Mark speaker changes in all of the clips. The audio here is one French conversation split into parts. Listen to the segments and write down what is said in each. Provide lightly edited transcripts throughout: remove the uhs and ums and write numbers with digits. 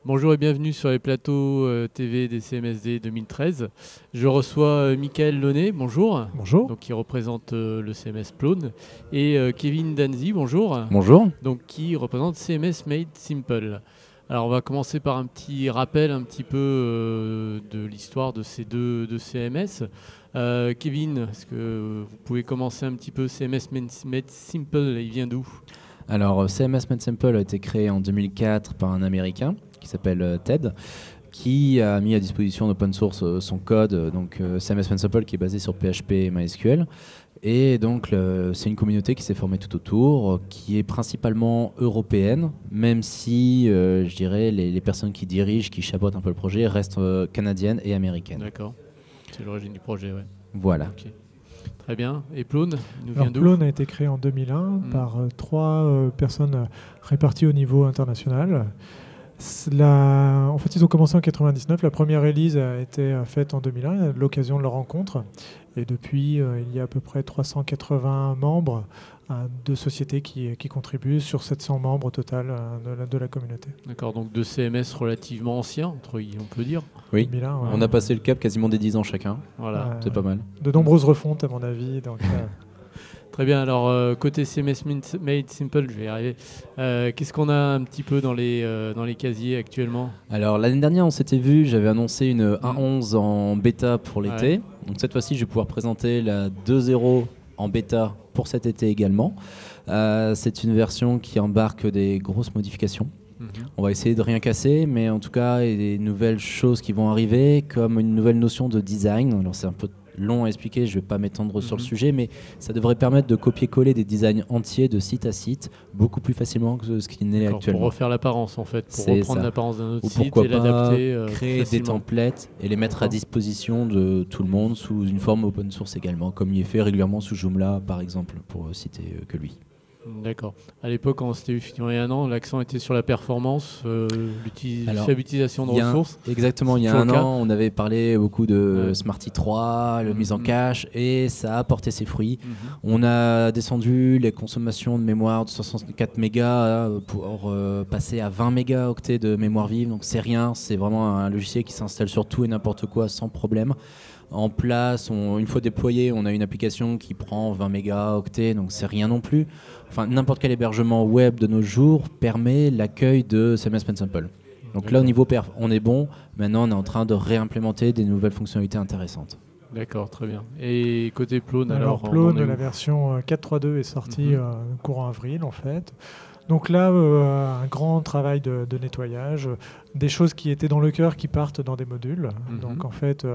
Speaker 1: Bonjour et bienvenue sur les plateaux TV des CMSD 2013. Je reçois Michael Launay, bonjour.
Speaker 2: Bonjour.
Speaker 1: Donc, qui représente le CMS Plone. Et Kevin Danzi, bonjour.
Speaker 3: Bonjour.
Speaker 1: Donc, qui représente CMS Made Simple. Alors on va commencer par un petit rappel un petit peu de l'histoire de ces deux CMS. Kevin, est-ce que vous pouvez commencer un petit peu CMS Made Simple, il vient d'où ?
Speaker 3: Alors CMS Made Simple a été créé en 2004 par un Américain qui s'appelle Ted, qui a mis à disposition d'open source son code, donc CMS Made Simple qui est basé sur PHP et MySQL. Et donc c'est une communauté qui s'est formée tout autour, qui est principalement européenne, même si je dirais les personnes qui dirigent, qui chapeautent un peu le projet, restent canadiennes et américaines.
Speaker 1: D'accord, c'est l'origine du projet, ouais.
Speaker 3: Voilà.
Speaker 1: Okay. Très bien. Et Plone, il nous vient
Speaker 2: Alors,
Speaker 1: d'où ?
Speaker 2: Plone a été créé en 2001 par trois personnes réparties au niveau international. En fait, ils ont commencé en 99. La première release a été faite en 2001, à l'occasion de leur rencontre. Et depuis, il y a à peu près 380 membres de sociétés qui contribuent sur 700 membres au total de la communauté.
Speaker 1: D'accord, donc deux CMS relativement anciens, on peut dire.
Speaker 3: Oui,
Speaker 2: 2001, ouais.
Speaker 3: On a passé le cap quasiment des 10 ans chacun.
Speaker 1: Voilà.
Speaker 3: C'est pas mal.
Speaker 2: De nombreuses refontes, à mon avis. Donc,
Speaker 1: Très bien, alors côté CMS Made Simple, je vais y arriver. Qu'est-ce qu'on a un petit peu dans les casiers actuellement ?
Speaker 3: Alors l'année dernière on s'était vu, j'avais annoncé une 1.11 en bêta pour l'été.
Speaker 1: Ouais.
Speaker 3: Donc cette fois-ci je vais pouvoir présenter la 2.0 en bêta pour cet été également. C'est une version qui embarque des grosses modifications. On va essayer de rien casser, mais en tout cas il y a des nouvelles choses qui vont arriver, comme une nouvelle notion de design. Alors c'est un peu long à expliquer, je ne vais pas m'étendre sur le sujet, mais ça devrait permettre de copier-coller des designs entiers de site à site beaucoup plus facilement que ce qui n'est actuellement.
Speaker 1: Pour refaire l'apparence en fait, pour reprendre l'apparence d'un autre
Speaker 3: Ou
Speaker 1: site
Speaker 3: pourquoi
Speaker 1: et l'adapter
Speaker 3: créer
Speaker 1: facilement.
Speaker 3: des templates et les mettre à disposition de tout le monde sous une forme open source également, comme il est fait régulièrement sous Joomla par exemple, pour citer que lui.
Speaker 1: D'accord. À l'époque, quand on s'était eu effectivement il y a un an, l'accent était sur la performance, faible utilisation de ressources.
Speaker 3: Exactement, il y a un an, on avait parlé beaucoup de Smarty 3, la mise en cache, et ça a porté ses fruits. On a descendu les consommations de mémoire de 64 mégas pour passer à 20 mégaoctets de mémoire vive. Donc c'est rien, c'est vraiment un logiciel qui s'installe sur tout et n'importe quoi sans problème. En place, une fois déployé, on a une application qui prend 20 mégaoctets, donc c'est rien non plus. Enfin, n'importe quel hébergement web de nos jours permet l'accueil de CMS Made Simple. Donc là, au niveau perf, on est bon. Maintenant, on est en train de réimplémenter des nouvelles fonctionnalités intéressantes.
Speaker 1: D'accord, très bien. Et côté Plone,
Speaker 2: alors Plone, la version 4.3.2 est sortie courant avril, en fait. Donc là, un grand travail de nettoyage, des choses qui étaient dans le cœur qui partent dans des modules. Donc en fait,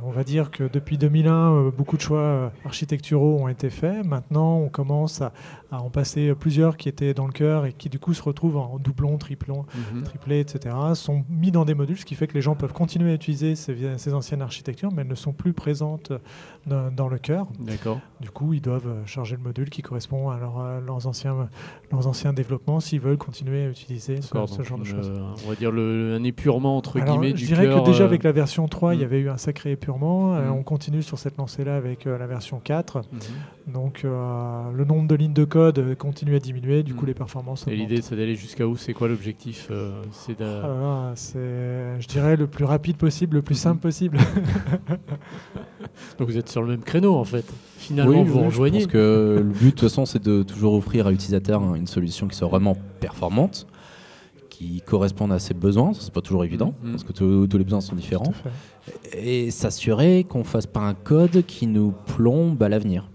Speaker 2: on va dire que depuis 2001, beaucoup de choix architecturaux ont été faits. Maintenant, on commence à en passer plusieurs qui étaient dans le cœur et qui du coup se retrouvent en doublon, triplé, etc. sont mis dans des modules, ce qui fait que les gens peuvent continuer à utiliser ces anciennes architectures, mais elles ne sont plus présentes dans le cœur.
Speaker 1: D'accord.
Speaker 2: Du coup, ils doivent charger le module qui correspond à leurs anciens développement s'ils veulent continuer à utiliser ce genre de choses.
Speaker 1: On va dire un épurement entre guillemets du
Speaker 2: cœur. Je dirais que déjà avec la version 3, il y avait eu un sacré épurement. On continue sur cette lancée-là avec la version 4. Donc le nombre de lignes de code continue à diminuer, du coup les performances augmentent.
Speaker 1: Et l'idée c'est d'aller jusqu'à où ? C'est quoi l'objectif ? C'est
Speaker 2: je dirais le plus rapide possible, le plus simple possible.
Speaker 1: Donc vous êtes sur le même créneau en fait. Finalement, vous rejoignez.
Speaker 3: Je pense que le but de toute façon c'est de toujours offrir à l'utilisateur une solution qui soit vraiment performante, qui corresponde à ses besoins. Ça, c'est pas toujours évident parce que tous les besoins sont différents. Et s'assurer qu'on fasse pas un code qui nous plombe à l'avenir.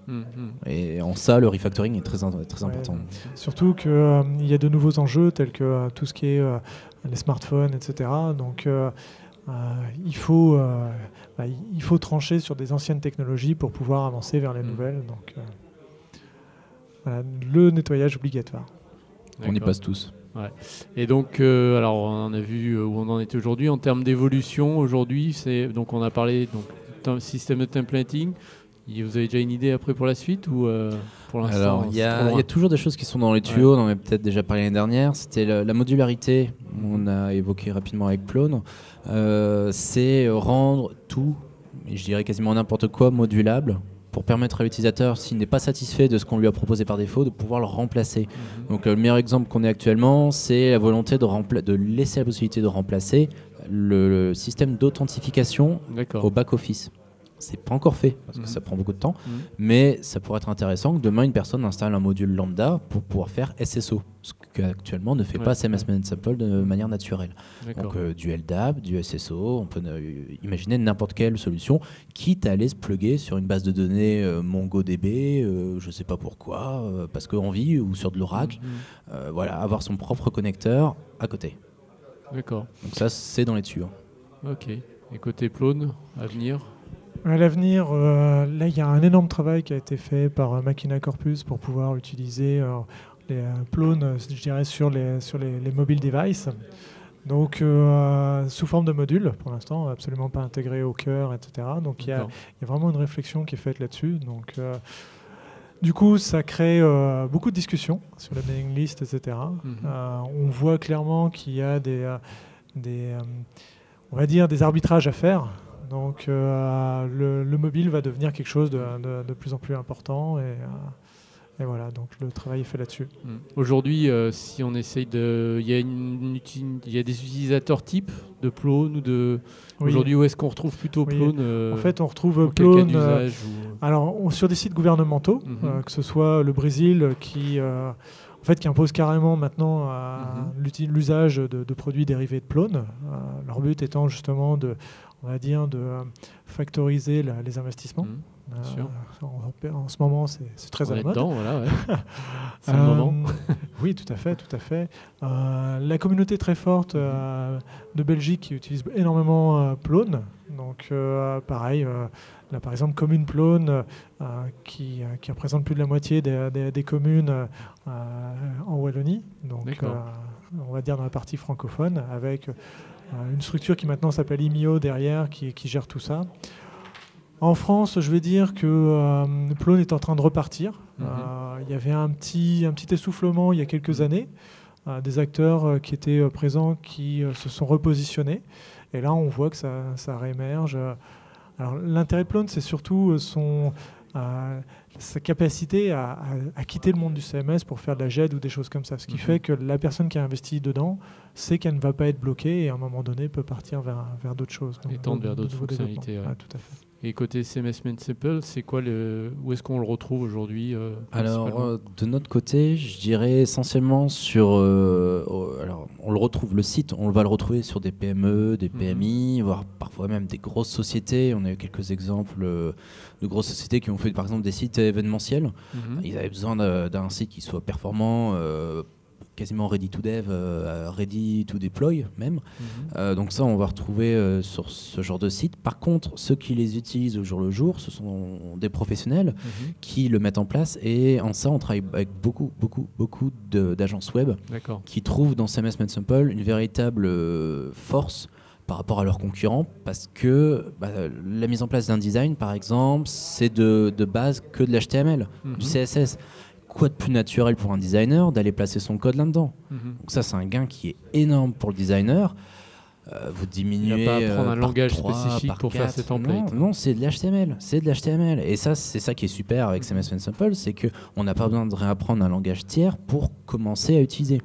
Speaker 3: Et en ça, le refactoring est très important.
Speaker 2: Surtout qu'il y a de nouveaux enjeux tels que tout ce qui est les smartphones, etc. Donc il faut trancher sur des anciennes technologies pour pouvoir avancer vers les nouvelles. Donc le nettoyage obligatoire.
Speaker 3: On y passe tous.
Speaker 1: Ouais. Et donc, alors on a vu où on en était aujourd'hui en termes d'évolution. Aujourd'hui, donc on a parlé système de templating. Vous avez déjà une idée après pour la suite ou pour l'instant?
Speaker 3: Alors il y a toujours des choses qui sont dans les tuyaux. On en avait peut-être déjà parlé l'année dernière. C'était la modularité. On a évoqué rapidement avec Plone. C'est rendre tout, et je dirais quasiment n'importe quoi, modulable. pour permettre à l'utilisateur, s'il n'est pas satisfait de ce qu'on lui a proposé par défaut, de pouvoir le remplacer. Donc le meilleur exemple qu'on ait actuellement, c'est la volonté de laisser la possibilité de remplacer le système d'authentification au back-office. C'est pas encore fait parce que ça prend beaucoup de temps, mais ça pourrait être intéressant que demain une personne installe un module lambda pour pouvoir faire SSO, ce qu'actuellement ne fait pas SMS Simple de manière naturelle. Donc du LDAP, du SSO, on peut imaginer n'importe quelle solution, quitte à aller se plugger sur une base de données MongoDB, je sais pas pourquoi, parce qu'on vit, ou sur de l'Oracle, voilà, avoir son propre connecteur à côté.
Speaker 1: D'accord.
Speaker 3: Donc ça, c'est dans les tuyaux.
Speaker 1: Ok. Et côté Plone, à venir?
Speaker 2: À l'avenir, là, il y a un énorme travail qui a été fait par Machina Corpus pour pouvoir utiliser les Plone, je dirais, sur les mobile devices. Donc, sous forme de modules, pour l'instant, absolument pas intégré au cœur, etc. Donc, il y a vraiment une réflexion qui est faite là-dessus. Donc, du coup, ça crée beaucoup de discussions sur la mailing list, etc. On voit clairement qu'il y a on va dire, des arbitrages à faire. Donc le mobile va devenir quelque chose de plus en plus important et voilà, donc le travail est fait là-dessus.
Speaker 1: Aujourd'hui, si on essaye il y a des utilisateurs types de Plone ou de... Oui. Aujourd'hui, où est-ce qu'on retrouve plutôt Plone
Speaker 2: En fait, on retrouve Plone sur des sites gouvernementaux, que ce soit le Brésil qui impose carrément maintenant l'usage de produits dérivés de Plone. Leur but étant justement de factoriser les investissements. En ce moment, c'est très à la mode.
Speaker 1: Voilà, c'est le moment.
Speaker 2: Oui, tout à fait. La communauté très forte de Belgique qui utilise énormément Plone. Donc, pareil, là, par exemple, Commune Plone, qui représente plus de la moitié des communes en Wallonie. Donc, on va dire dans la partie francophone, avec une structure qui maintenant s'appelle IMIO derrière, qui gère tout ça. En France, je vais dire que Plone est en train de repartir. Il y avait un petit essoufflement il y a quelques années, des acteurs qui étaient présents, qui se sont repositionnés. Et là, on voit que ça réémerge. Alors, l'intérêt de Plone, c'est surtout sa capacité à quitter le monde du CMS pour faire de la GED ou des choses comme ça. Ce qui fait que la personne qui a investi dedans sait qu'elle ne va pas être bloquée et à un moment donné peut partir vers d'autres choses.
Speaker 1: Et tendre vers d'autres fonctionnalités. Ouais.
Speaker 2: Tout à fait.
Speaker 1: Et côté CMS Simple, c'est quoi où est-ce qu'on le retrouve aujourd'hui
Speaker 3: Alors, de notre côté, je dirais essentiellement sur... alors, on le retrouve, le site, on va le retrouver sur des PME, des PMI, voire parfois même des grosses sociétés. On a eu quelques exemples de grosses sociétés qui ont fait, par exemple, des sites événementiels. Ils avaient besoin d'un site qui soit performant, quasiment ready to dev, ready to deploy même. Donc ça, on va retrouver sur ce genre de site. Par contre, ceux qui les utilisent au jour le jour, ce sont des professionnels qui le mettent en place. Et en ça, on travaille avec beaucoup d'agences web qui trouvent dans CMS Simple une véritable force par rapport à leurs concurrents, parce que la mise en place d'un design, par exemple, c'est de base que de l'HTML, du CSS. Quoi de plus naturel pour un designer d'aller placer son code là-dedans? Donc ça, c'est un gain qui est énorme pour le designer. Vous diminuez.
Speaker 1: Il n'y a pas à prendre un langage spécifique pour faire ces templates.
Speaker 3: Non, c'est de l'HTML. C'est de l'HTML. Et ça, c'est ça qui est super avec CMS Simple, c'est qu'on n'a pas besoin de réapprendre un langage tiers pour commencer à utiliser.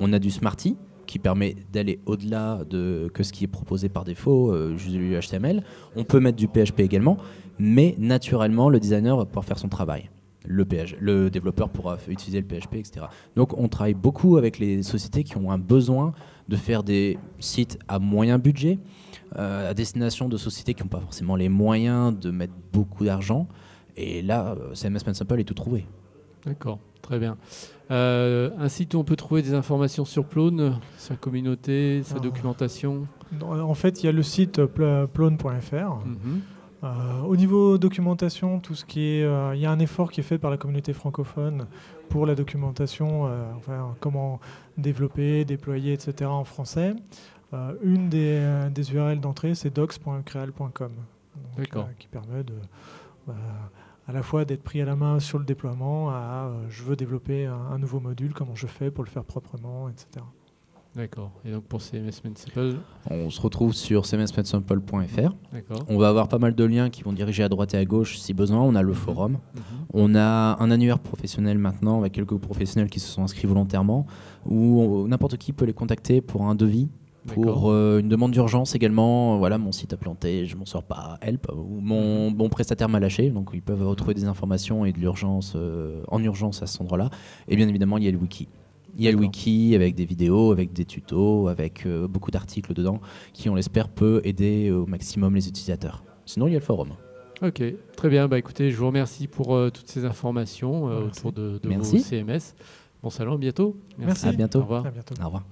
Speaker 3: On a du Smarty qui permet d'aller au-delà que ce qui est proposé par défaut, juste du HTML. On peut mettre du PHP également, mais naturellement, le designer va pouvoir faire son travail. Le développeur pourra utiliser le PHP, etc. Donc on travaille beaucoup avec les sociétés qui ont un besoin de faire des sites à moyen budget, à destination de sociétés qui n'ont pas forcément les moyens de mettre beaucoup d'argent. Et là, CMS Simple est tout trouvé.
Speaker 1: D'accord, très bien. Un site où on peut trouver des informations sur Plone, sa communauté, sa documentation?
Speaker 2: En fait, il y a le site plone.fr. Au niveau documentation, tout ce qui est, il y a un effort qui est fait par la communauté francophone pour la documentation, comment développer, déployer, etc. en français. Une des URL d'entrée, c'est docs.creal.com, qui permet à la fois d'être pris à la main sur le déploiement, je veux développer un nouveau module, comment je fais pour le faire proprement, etc.
Speaker 1: D'accord. Et donc pour CMS Municipal,
Speaker 3: On se retrouve sur cmsmunicipal.fr.
Speaker 1: d'accord.
Speaker 3: On va avoir pas mal de liens qui vont diriger à droite et à gauche si besoin. On a le forum. On a un annuaire professionnel maintenant avec quelques professionnels qui se sont inscrits volontairement où n'importe qui peut les contacter pour un devis. Pour une demande d'urgence également, voilà, mon site a planté, je m'en sors pas, help, ou mon prestataire m'a lâché, donc ils peuvent retrouver des informations et de l'urgence en urgence à cet endroit-là. Et bien évidemment, il y a le wiki. Il y a le wiki avec des vidéos, avec des tutos, avec beaucoup d'articles dedans qui, on l'espère, peut aider au maximum les utilisateurs. Sinon, il y a le forum.
Speaker 1: Ok, très bien. Bah, écoutez, je vous remercie pour toutes ces informations autour de vos CMS. Bon salon, à bientôt.
Speaker 2: Merci.
Speaker 3: À bientôt.
Speaker 1: Au revoir.
Speaker 2: À bientôt.
Speaker 3: Au revoir.